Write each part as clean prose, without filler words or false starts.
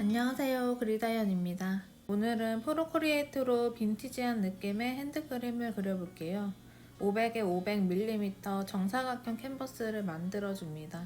안녕하세요, 그리다연입니다. 오늘은 프로크리에이트로 빈티지한 느낌의 핸드그림을 그려볼게요. 500에 500mm 정사각형 캔버스를 만들어줍니다.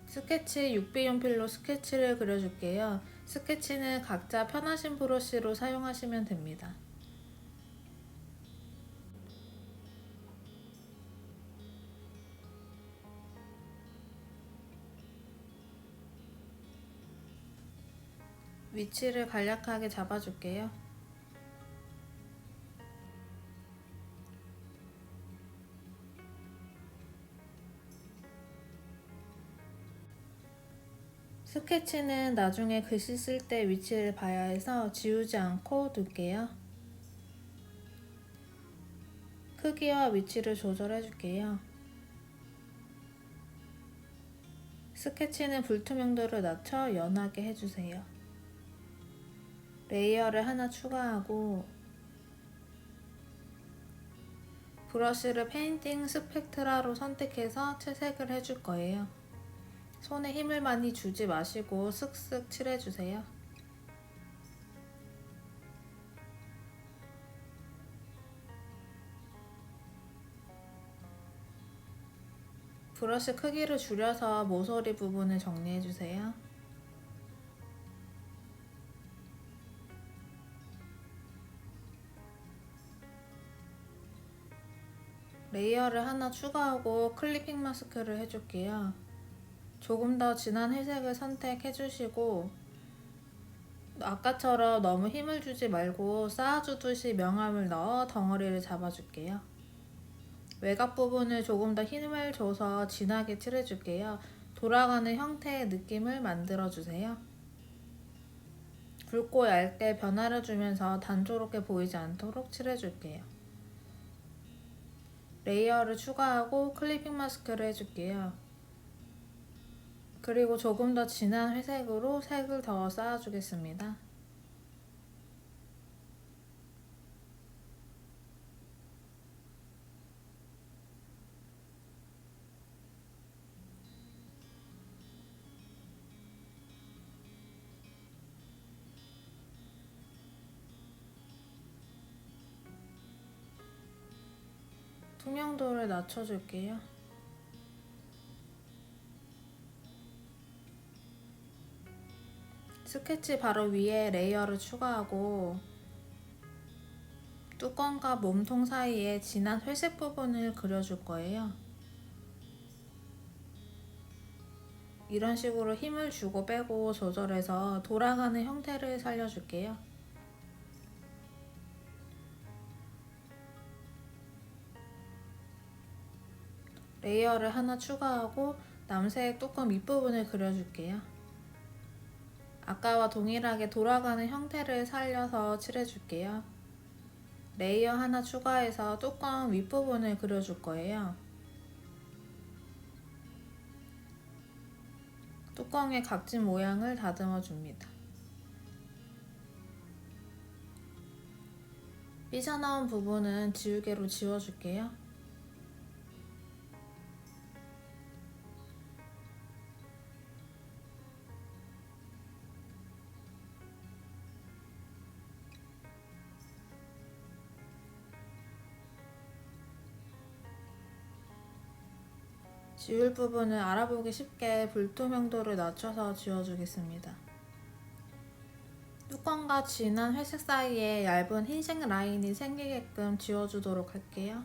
스케치 6B 연필로 스케치를 그려줄게요. 스케치는 각자 편하신 브러쉬로 사용하시면 됩니다. 위치를 간략하게 잡아줄게요. 스케치는 나중에 글씨 쓸 때 위치를 봐야 해서 지우지 않고 둘게요. 크기와 위치를 조절해 줄게요. 스케치는 불투명도를 낮춰 연하게 해주세요. 레이어를 하나 추가하고 브러쉬를 페인팅 스펙트라로 선택해서 채색을 해줄 거예요. 손에 힘을 많이 주지 마시고 슥슥 칠해주세요. 브러쉬 크기를 줄여서 모서리 부분을 정리해주세요. 레이어를 하나 추가하고 클리핑 마스크를 해줄게요. 조금 더 진한 회색을 선택해주시고 아까처럼 너무 힘을 주지 말고 쌓아주듯이 명암을 넣어 덩어리를 잡아줄게요. 외곽 부분을 조금 더 힘을 줘서 진하게 칠해줄게요. 돌아가는 형태의 느낌을 만들어주세요. 굵고 얇게 변화를 주면서 단조롭게 보이지 않도록 칠해줄게요. 레이어를 추가하고 클리핑 마스크를 해줄게요. 그리고 조금 더 진한 회색으로 색을 더 쌓아주겠습니다. 투명도를 낮춰줄게요. 스케치 바로 위에 레이어를 추가하고 뚜껑과 몸통 사이에 진한 회색 부분을 그려줄 거예요. 이런 식으로 힘을 주고 빼고 조절해서 돌아가는 형태를 살려줄게요. 레이어를 하나 추가하고 남색 뚜껑 밑부분을 그려줄게요. 아까와 동일하게 돌아가는 형태를 살려서 칠해줄게요. 레이어 하나 추가해서 뚜껑 윗부분을 그려줄 거예요. 뚜껑의 각진 모양을 다듬어 줍니다. 삐져나온 부분은 지우개로 지워줄게요. 지울 부분을 알아보기 쉽게 불투명도를 낮춰서 지워주겠습니다. 뚜껑과 진한 회색 사이에 얇은 흰색 라인이 생기게끔 지워주도록 할게요.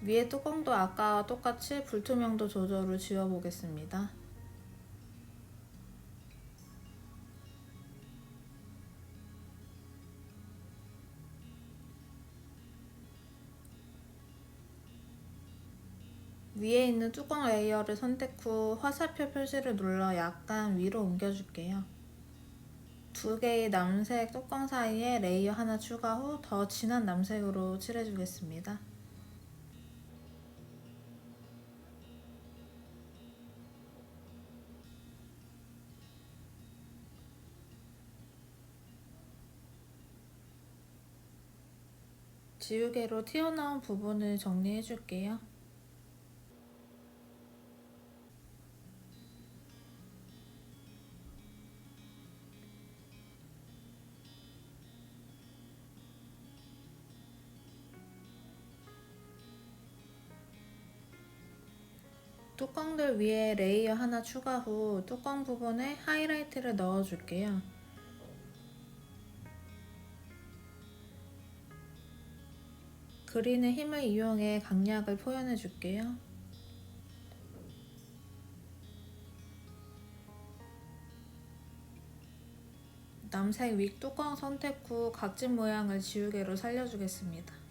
위에 뚜껑도 아까와 똑같이 불투명도 조절을 지워보겠습니다. 위에 있는 뚜껑 레이어를 선택 후 화살표 표시를 눌러 약간 위로 옮겨줄게요. 두 개의 남색 뚜껑 사이에 레이어 하나 추가 후 더 진한 남색으로 칠해주겠습니다. 지우개로 튀어나온 부분을 정리해줄게요. 뚜껑들 위에 레이어 하나 추가 후 뚜껑 부분에 하이라이트를 넣어줄게요. 그리는 힘을 이용해 강약을 표현해 줄게요. 남색 윗 뚜껑 선택 후 각진 모양을 지우개로 살려주겠습니다.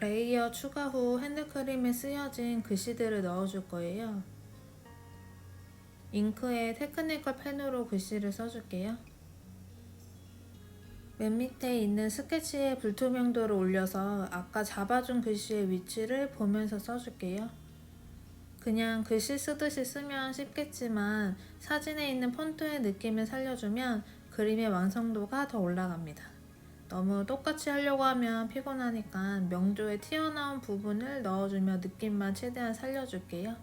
레이어 추가 후 핸드크림에 쓰여진 글씨들을 넣어줄 거예요. 잉크에 테크니컬 펜으로 글씨를 써줄게요. 맨 밑에 있는 스케치에 불투명도를 올려서 아까 잡아준 글씨의 위치를 보면서 써줄게요. 그냥 글씨 쓰듯이 쓰면 쉽겠지만 사진에 있는 폰트의 느낌을 살려주면 그림의 완성도가 더 올라갑니다. 너무 똑같이 하려고 하면 피곤하니까 명조에 튀어나온 부분을 넣어주며 느낌만 최대한 살려줄게요.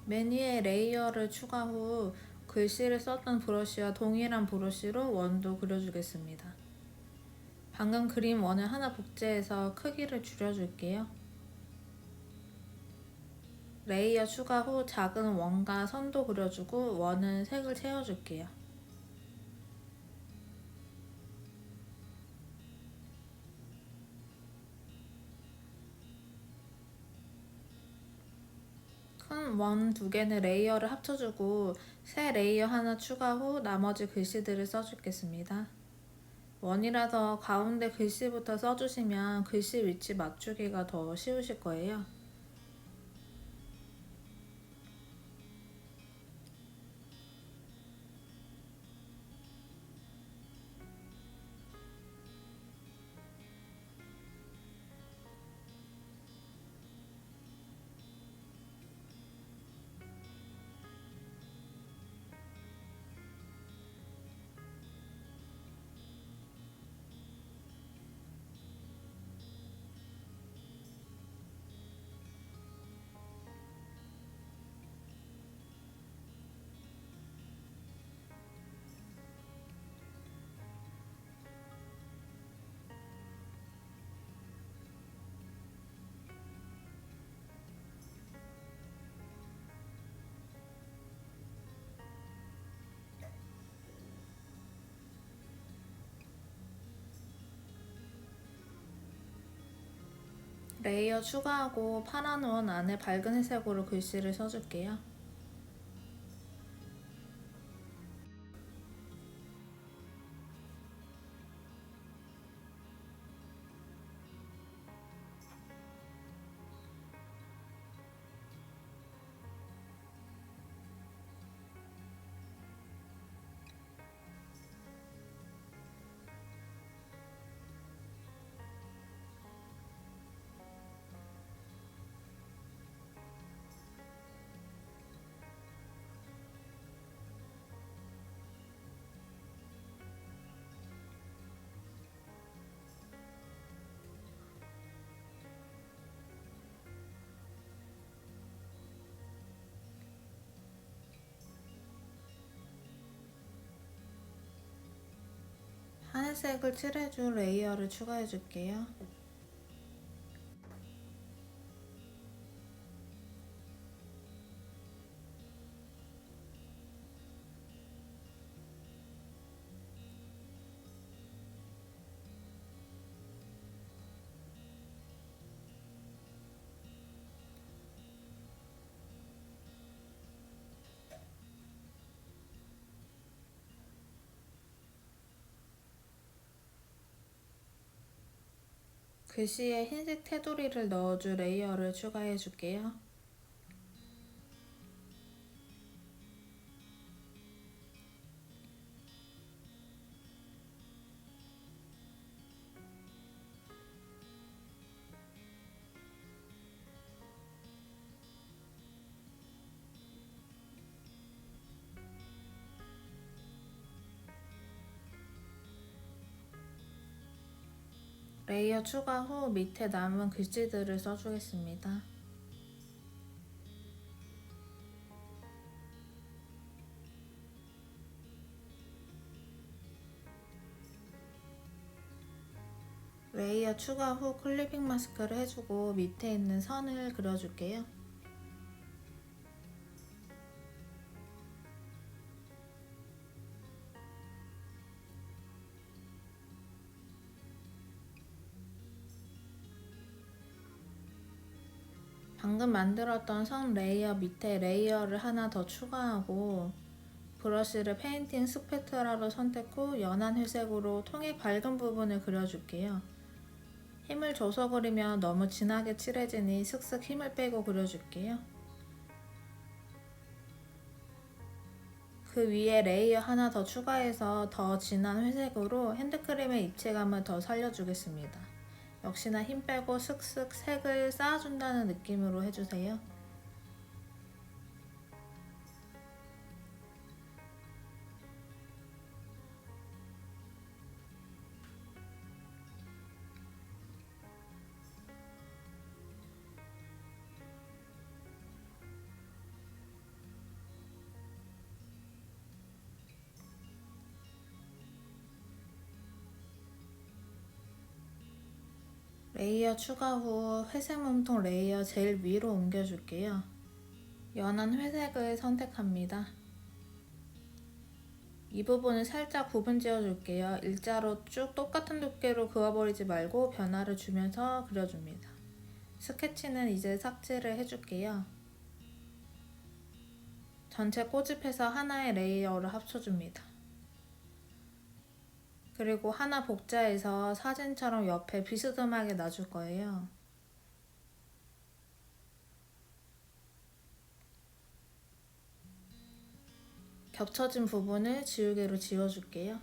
맨 위에 레이어를 추가 후 글씨를 썼던 브러쉬와 동일한 브러쉬로 원도 그려주겠습니다. 방금 그린 원을 하나 복제해서 크기를 줄여줄게요. 레이어 추가 후 작은 원과 선도 그려주고 원은 색을 채워줄게요. 큰 원 두 개는 레이어를 합쳐주고 새 레이어 하나 추가 후 나머지 글씨들을 써주겠습니다. 원이라서 가운데 글씨부터 써주시면 글씨 위치 맞추기가 더 쉬우실 거예요. 레이어 추가하고 파란 원 안에 밝은 회색으로 글씨를 써줄게요. 하늘색을 칠해준 레이어를 추가해줄게요. 글씨에 흰색 테두리를 넣어줄 레이어를 추가해줄게요. 레이어 추가 후 밑에 남은 글씨들을 써주겠습니다. 레이어 추가 후 클리핑 마스크를 해주고 밑에 있는 선을 그려줄게요. 방금 만들었던 선 레이어 밑에 레이어를 하나 더 추가하고 브러쉬를 페인팅 스패투라로 선택 후 연한 회색으로 통의 밝은 부분을 그려줄게요. 힘을 줘서 그리면 너무 진하게 칠해지니 슥슥 힘을 빼고 그려줄게요. 그 위에 레이어 하나 더 추가해서 더 진한 회색으로 핸드크림의 입체감을 더 살려주겠습니다. 역시나 힘 빼고 슥슥 색을 쌓아준다는 느낌으로 해주세요. 레이어 추가 후 회색 몸통 레이어 제일 위로 옮겨줄게요. 연한 회색을 선택합니다. 이 부분을 살짝 구분 지어줄게요. 일자로 쭉 똑같은 두께로 그어버리지 말고 변화를 주면서 그려줍니다. 스케치는 이제 삭제를 해줄게요. 전체 꼬집해서 하나의 레이어를 합쳐줍니다. 그리고 하나 복자해서 사진처럼 옆에 비스듬하게 놔줄 거예요. 겹쳐진 부분을 지우개로 지워줄게요.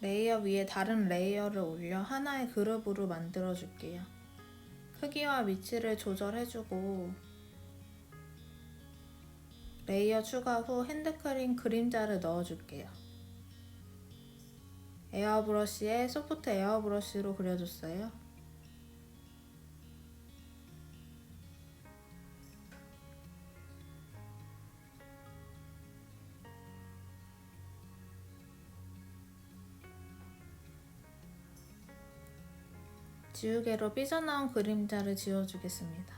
레이어 위에 다른 레이어를 올려 하나의 그룹으로 만들어 줄게요. 크기와 위치를 조절해주고 레이어 추가 후 핸드크림 그림자를 넣어줄게요. 에어브러쉬에 소프트 에어브러쉬로 그려줬어요. 지우개로 삐져나온 그림자를 지워주겠습니다.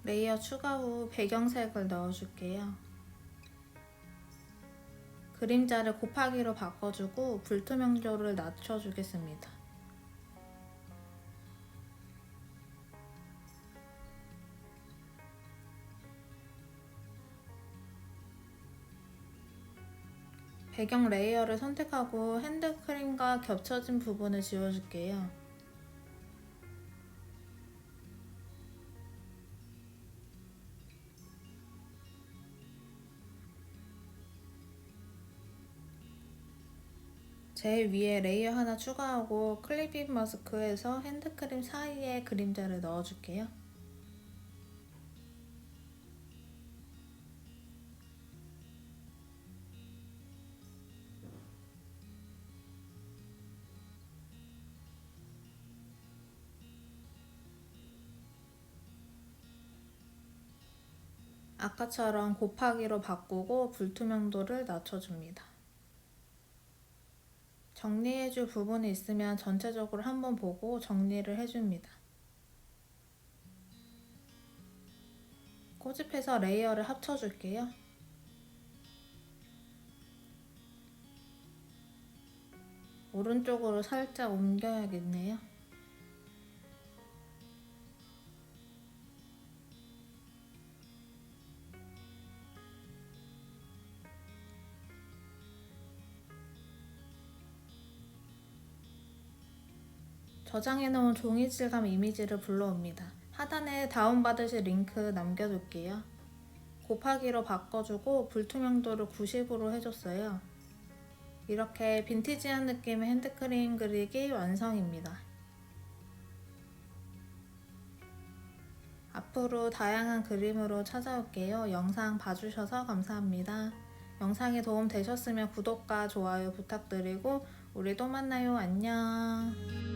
레이어 추가 후 배경색을 넣어줄게요. 그림자를 곱하기로 바꿔주고 불투명도를 낮춰주겠습니다. 배경 레이어를 선택하고 핸드크림과 겹쳐진 부분을 지워줄게요. 제일 위에 레이어 하나 추가하고 클리핑 마스크에서 핸드크림 사이에 그림자를 넣어줄게요. 아까처럼 곱하기로 바꾸고 불투명도를 낮춰줍니다. 정리해줄 부분이 있으면 전체적으로 한번 보고 정리를 해줍니다. 꼬집해서 레이어를 합쳐줄게요. 오른쪽으로 살짝 옮겨야겠네요. 저장해놓은 종이 질감 이미지를 불러옵니다. 하단에 다운받으실 링크 남겨둘게요. 곱하기로 바꿔주고 불투명도를 90으로 해줬어요. 이렇게 빈티지한 느낌의 핸드크림 그리기 완성입니다. 앞으로 다양한 그림으로 찾아올게요. 영상 봐주셔서 감사합니다. 영상이 도움 되셨으면 구독과 좋아요 부탁드리고 우리 또 만나요. 안녕.